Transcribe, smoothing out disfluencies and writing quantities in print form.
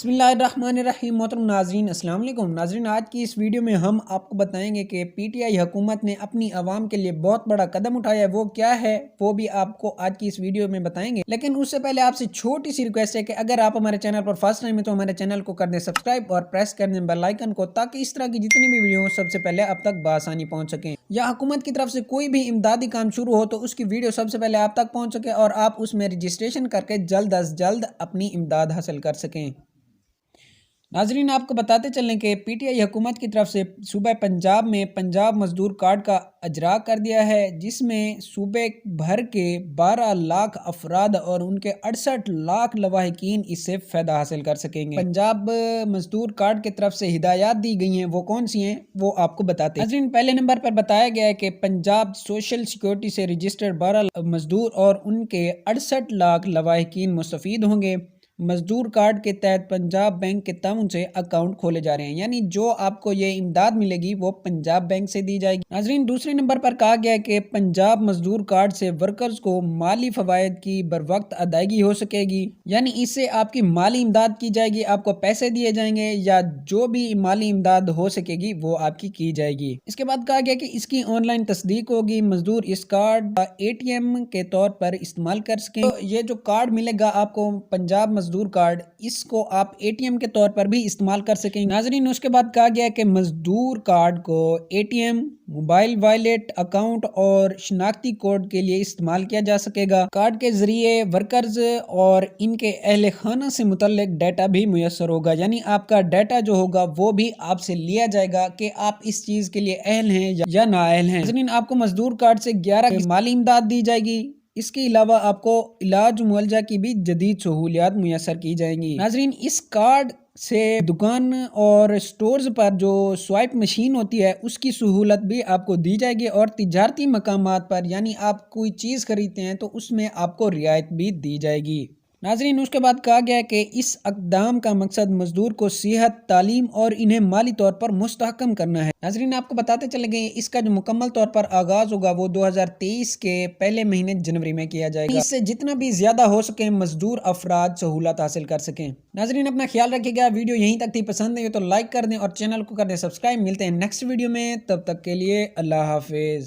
بسم اللہ الرحمن الرحیم۔ محترم ناظرین السلام علیکم۔ ناظرین آج کی اس ویڈیو میں ہم آپ کو بتائیں گے کہ پی ٹی آئی حکومت نے اپنی عوام کے لیے بہت بڑا قدم اٹھایا ہے، وہ کیا ہے وہ بھی آپ کو آج کی اس ویڈیو میں بتائیں گے۔ لیکن اس سے پہلے آپ سے چھوٹی سی ریکویسٹ ہے کہ اگر آپ ہمارے چینل پر فرسٹ ٹائم ہیں تو ہمارے چینل کو کر دیں سبسکرائب اور پریس کر دیں بیل آئیکن کو، تاکہ اس طرح کی جتنی بھی ویڈیو سب سے پہلے آپ تک بآسانی پہنچ سکیں، یا حکومت کی طرف سے کوئی بھی امدادی کام شروع ہو تو اس کی ویڈیو سب سے پہلے آپ تک پہنچ سکے اور آپ اس میں رجسٹریشن کر کے جلد از جلد اپنی امداد حاصل کر سکیں۔ ناظرین آپ کو بتاتے چلیں کہ پی ٹی آئی حکومت کی طرف سے صوبہ پنجاب میں پنجاب مزدور کارڈ کا اجرا کر دیا ہے، جس میں صوبے بھر کے 12 لاکھ افراد اور ان کے 68 لاکھ لواحقین اس سے فائدہ حاصل کر سکیں گے۔ پنجاب مزدور کارڈ کی طرف سے ہدایات دی گئی ہیں، وہ کون سی ہیں وہ آپ کو بتاتے ہیں۔ ناظرین پہلے نمبر پر بتایا گیا ہے کہ پنجاب سوشل سیکورٹی سے رجسٹرڈ 12 مزدور اور ان کے 68 لاکھ لواحقین مستفید ہوں گے۔ مزدور کارڈ کے تحت پنجاب بینک کے تعاون سے اکاؤنٹ کھولے جا رہے ہیں، یعنی جو آپ کو یہ امداد ملے گی وہ پنجاب بینک سے دی جائے گی۔ ناظرین دوسرے نمبر پر کہا گیا ہے کہ پنجاب مزدور کارڈ سے ورکرز کو مالی فوائد کی بروقت ادائیگی ہو سکے گی، یعنی اس سے آپ کی مالی امداد کی جائے گی، آپ کو پیسے دیے جائیں گے یا جو بھی مالی امداد ہو سکے گی وہ آپ کی جائے گی۔ اس کے بعد کہا گیا کہ اس کی آن لائن تصدیق ہوگی، مزدور اس کارڈ اے ٹی ایم کے طور پر استعمال کر سکیں۔ تو یہ جو کارڈ ملے گا آپ کو پنجاب مزدور کارڈ، اس کو آپ اے ٹی ایم کے طور پر بھی استعمال کر سکیں۔ ناظرین اس کے بعد کہا گیا کہ مزدور کارڈ کو A T M, mobile wallet account اور شناختی کوڈ کے لیے استعمال کیا جا سکے گا۔ کارڈ کے ذریعے ورکرز اور ان کے اہل خانہ سے متعلق ڈیٹا بھی میسر ہوگا، یعنی آپ کا ڈیٹا جو ہوگا وہ بھی آپ سے لیا جائے گا کہ آپ اس چیز کے لیے اہل ہیں یا نااہل ہیں۔ ناظرین آپ کو مزدور کارڈ سے 11 مالی امداد دی جائے گی، اس کے علاوہ آپ کو علاج معالجہ کی بھی جدید سہولیات میسر کی جائیں گی۔ ناظرین اس کارڈ سے دکان اور سٹورز پر جو سوائپ مشین ہوتی ہے اس کی سہولت بھی آپ کو دی جائے گی، اور تجارتی مقامات پر یعنی آپ کوئی چیز خریدتے ہیں تو اس میں آپ کو رعایت بھی دی جائے گی۔ ناظرین اس کے بعد کہا گیا ہے کہ اس اقدام کا مقصد مزدور کو صحت، تعلیم اور انہیں مالی طور پر مستحکم کرنا ہے۔ ناظرین آپ کو بتاتے چلے گئے اس کا جو مکمل طور پر آغاز ہوگا وہ 2023 کے پہلے مہینے جنوری میں کیا جائے گا، اس سے جتنا بھی زیادہ ہو سکے مزدور افراد سہولت حاصل کر سکیں۔ ناظرین اپنا خیال رکھیے گا، ویڈیو یہیں تک تھی، پسند نہیں ہو تو لائک کر دیں اور چینل کو کر دیں سبسکرائب۔ ملتے ہیں نیکسٹ ویڈیو میں، تب تک کے لیے اللہ حافظ۔